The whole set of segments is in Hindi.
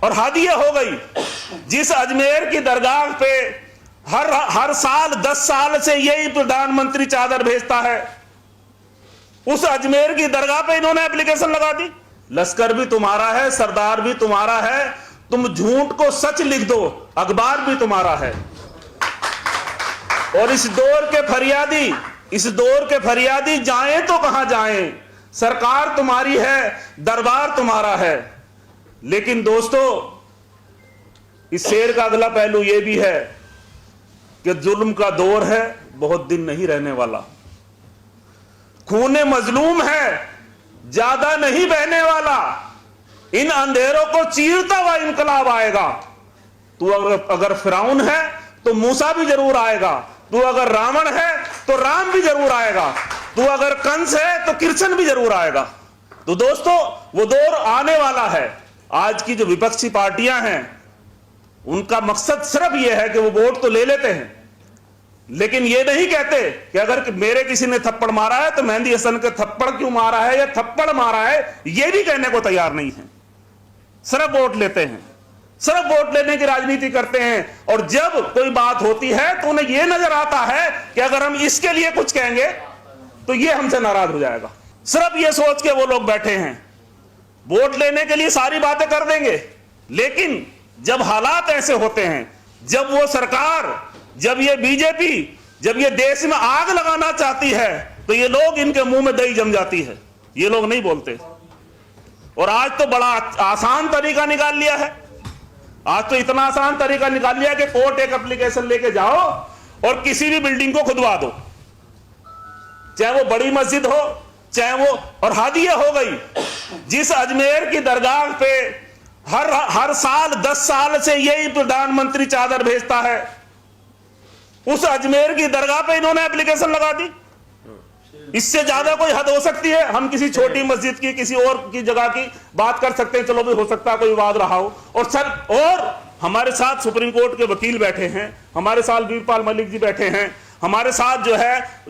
और हद ये हो गई, जिस अजमेर की दरगाह पे हर साल 10 साल से यही प्रधानमंत्री चादर भेजता है, उस अजमेर की दरगाह पे इन्होंने एप्लीकेशन लगा दी। लश्कर भी तुम्हारा है, सरदार भी तुम्हारा है, तुम झूठ को सच लिख दो, अखबार भी तुम्हारा है। और इस दौर के फरियादी जाएं तो कहां जाएं, सरकार तुम्हारी है, दरबार तुम्हारा है। लेकिन दोस्तों, इस शेर का अगला पहलू यह भी है कि जुल्म का दौर है, बहुत दिन नहीं रहने वाला। खूने मजलूम है, ज्यादा नहीं बहने वाला। इन अंधेरों को चीरता हुआ इंकलाब आएगा। तू अगर फिरौन है तो मूसा भी जरूर आएगा, तू अगर रावण है तो राम भी जरूर आएगा, तू अगर कंस है तो कृष्ण भी जरूर आएगा। तो दोस्तों, वो दौर आने वाला है। आज की जो विपक्षी पार्टियां हैं, उनका मकसद सिर्फ यह है कि वो वोट तो ले लेते हैं, लेकिन ये नहीं कहते कि अगर मेरे किसी ने थप्पड़ मारा है तो मेहंदी हसन के थप्पड़ क्यों मारा है या थप्पड़ मारा है, ये भी कहने को तैयार नहीं है। सिर्फ वोट लेते हैं, सिर्फ वोट लेने की राजनीति करते हैं। और जब कोई बात होती है तो उन्हें यह नजर आता है कि अगर हम इसके लिए कुछ कहेंगे तो ये हमसे नाराज हो जाएगा। सिर्फ ये सोच के वो लोग बैठे हैं, वोट लेने के लिए सारी बातें कर देंगे, लेकिन जब हालात ऐसे होते हैं, जब वो सरकार, जब ये बीजेपी, जब ये देश में आग लगाना चाहती है, तो ये लोग, इनके मुंह में दही जम जाती है। ये लोग नहीं बोलते। और आज तो बड़ा आसान तरीका निकाल लिया है। आज तो इतना आसान तरीका निकाल लिया कि कोर्ट एक एप्लीकेशन लेके जाओ और किसी भी बिल्डिंग को खुदवा दो, चाहे वो बड़ी मस्जिद हो, चाहे वो। और हद ये हो गई, जिस अजमेर की दरगाह पे हर साल 10 साल से यही प्रधानमंत्री चादर भेजता है, उस अजमेर की दरगाह पे इन्होंने एप्लीकेशन लगा दी। इससे ज्यादा कोई हद हो सकती है? हम किसी छोटी मस्जिद की, किसी और की जगह की बात कर सकते हैं, चलो भी हो सकता है कोई विवाद रहा हो। और हमारे साथ सुप्रीम कोर्ट के वकील बैठे हैं, हमारे साथ वीरपाल मलिक जी बैठे हैं, हमारे साथ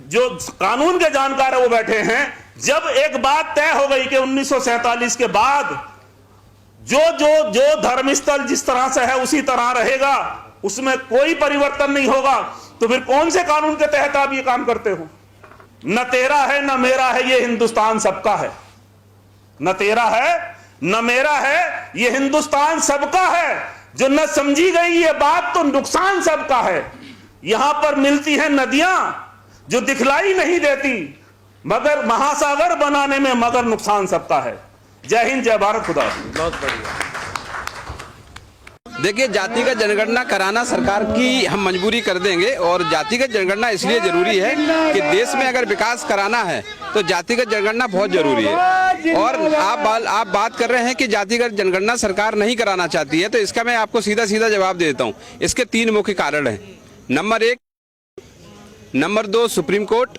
जो कानून के जानकार है वो बैठे हैं। जब एक बात तय हो गई कि 1947 के बाद जो धर्मस्थल जिस तरह से है उसी तरह रहेगा, उसमें कोई परिवर्तन नहीं होगा, तो फिर कौन से कानून के तहत आप ये काम करते हो? न तेरा है न मेरा है, ये हिंदुस्तान सबका है। न तेरा है न मेरा है, ये हिंदुस्तान सबका है। जो न समझी गई ये बात, तो नुकसान सबका है। यहां पर मिलती हैं नदियां जो दिखलाई नहीं देती, मगर महासागर बनाने में मगर नुकसान सबका है। जय हिंद, जय भारत, खुदा। बहुत बढ़िया। देखिए, जातिगत जनगणना कराना सरकार की हम मजबूरी कर देंगे, और जातिगत जनगणना इसलिए जरूरी है कि देश में अगर विकास कराना है तो जातिगत जनगणना बहुत जरूरी है। और आप बात कर रहे हैं कि जातिगत जनगणना सरकार नहीं कराना चाहती है, तो इसका मैं आपको सीधा सीधा जवाब दे देता हूँ। इसके 3 मुख्य कारण हैं। नंबर 1, नंबर 2 सुप्रीम कोर्ट,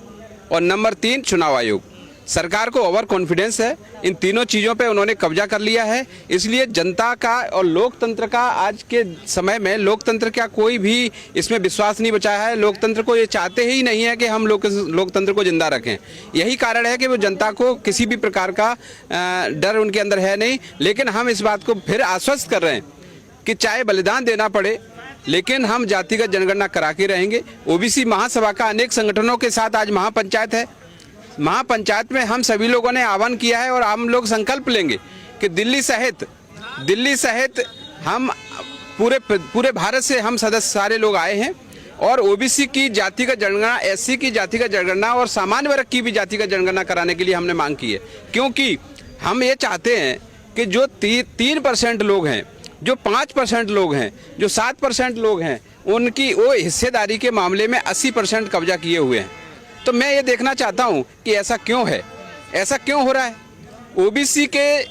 और नंबर 3 चुनाव आयोग। सरकार को ओवर कॉन्फिडेंस है, इन तीनों चीज़ों पे उन्होंने कब्जा कर लिया है। इसलिए जनता का और लोकतंत्र का, आज के समय में लोकतंत्र का कोई भी इसमें विश्वास नहीं बचा है। लोकतंत्र को ये चाहते ही नहीं है कि हम लोकतंत्र को जिंदा रखें। यही कारण है कि वो जनता को किसी भी प्रकार का डर उनके अंदर है नहीं। लेकिन हम इस बात को फिर आश्वस्त कर रहे हैं कि चाहे बलिदान देना पड़े, लेकिन हम जातिगत जनगणना करा के रहेंगे। ओबीसी महासभा का अनेक संगठनों के साथ आज महापंचायत है। महापंचायत में हम सभी लोगों ने आह्वान किया है और हम लोग संकल्प लेंगे कि दिल्ली सहित हम पूरे भारत से हम सदस्य सारे लोग आए हैं, और ओबीसी की जातिगत जनगणना, एससी की जातिगत जनगणना और सामान्य वर्ग की भी जातिगत जनगणना कराने के लिए हमने मांग की है। क्योंकि हम ये चाहते हैं कि जो 3% लोग हैं, जो 5% लोग हैं, जो 7% लोग हैं, उनकी वो हिस्सेदारी के मामले में 80% कब्जा किए हुए हैं। तो मैं ये देखना चाहता हूँ कि ऐसा क्यों है, ऐसा क्यों हो रहा है। ओबीसी के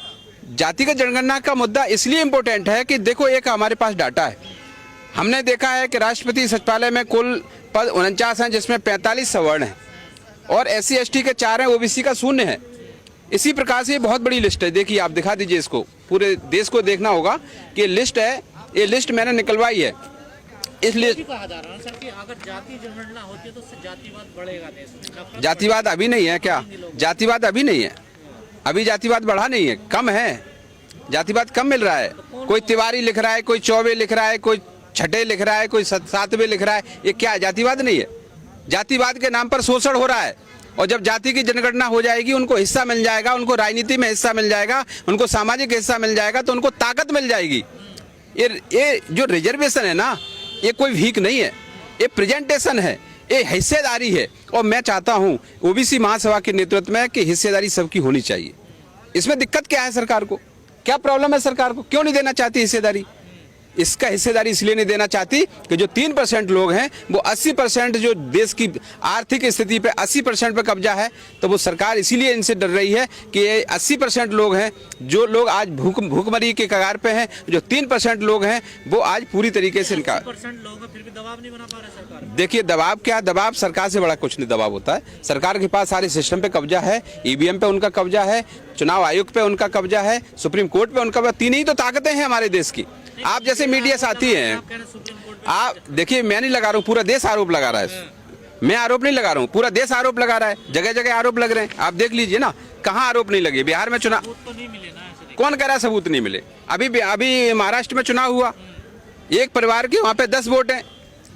जातिगत जनगणना का मुद्दा इसलिए इम्पोर्टेंट है कि देखो, एक हमारे पास डाटा है। हमने देखा है कि राष्ट्रपति सचिवालय में कुल पद 49 हैं, जिसमें 45 सवर्ण हैं, और SC ST के 4 हैं, ओबीसी का 0 है। इसी प्रकार से ये बहुत बड़ी लिस्ट है। देखिए, आप दिखा दीजिए इसको, पूरे देश को देखना होगा कि ये लिस्ट है। ये लिस्ट मैंने निकलवाई है। इसलिए अगर जाति जनगणना होती है तो उससे जातिवाद बढ़ेगा देश में। जातिवाद अभी नहीं है क्या? जातिवाद अभी नहीं है, अभी जातिवाद बढ़ा नहीं है, कम है। जातिवाद कम मिल रहा है। कोई तिवारी लिख रहा है, कोई चौबे लिख रहा है, कोई छठे लिख रहा है, कोई सातवें लिख रहा है। ये क्या जातिवाद नहीं है? जातिवाद के नाम पर शोषण हो रहा है। और जब जाति की जनगणना हो जाएगी, उनको हिस्सा मिल जाएगा, उनको राजनीति में हिस्सा मिल जाएगा, उनको सामाजिक हिस्सा मिल जाएगा, तो उनको ताकत मिल जाएगी। ये जो रिजर्वेशन है ना, ये कोई भीख नहीं है, ये प्रेजेंटेशन है, ये हिस्सेदारी है। और मैं चाहता हूं ओबीसी महासभा के नेतृत्व में कि हिस्सेदारी सबकी होनी चाहिए। इसमें दिक्कत क्या है सरकार को? क्या प्रॉब्लम है सरकार को? क्यों नहीं देना चाहती हिस्सेदारी? इसका हिस्सेदारी इसलिए नहीं देना चाहती कि जो 3% लोग हैं वो 80% जो देश की आर्थिक स्थिति पे 80% पे कब्जा है, तो वो सरकार इसीलिए इनसे डर रही है कि ये 80% लोग हैं, जो लोग आज भूखमरी के कगार पे हैं, जो 3% लोग हैं वो आज पूरी तरीके से इनका 80% लोग फिर भी दबाव नहीं बना पा रहे सरकार। देखिए दबाव क्या, दबाव सरकार से बड़ा कुछ नहीं दबाव होता है। सरकार के पास सारे सिस्टम पे कब्जा है, ईवीएम पे उनका कब्जा है, चुनाव आयोग पे उनका कब्जा है, सुप्रीम कोर्ट पे उनका। तीन ही तो ताकतें हैं हमारे देश की। आप जैसे मीडिया साथी हैं, आप देखिए, मैं नहीं लगा रहा हूँ, पूरा देश आरोप लगा रहा है। मैं आरोप नहीं लगा रहा हूँ, पूरा देश आरोप लगा रहा है। जगह जगह आरोप लग रहे हैं, आप देख लीजिए ना, कहाँ आरोप नहीं लगे। बिहार में चुनाव तो नहीं मिले ना, ऐसे कौन कह रहा है सबूत नहीं मिले? अभी महाराष्ट्र में चुनाव हुआ, एक परिवार के वहाँ पे 10 वोट हैं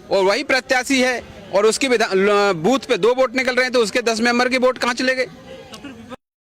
और वही प्रत्याशी है, और उसकी बूथ पे 2 वोट निकल रहे हैं, तो उसके 10 मेंबर के वोट कहाँ चले गए?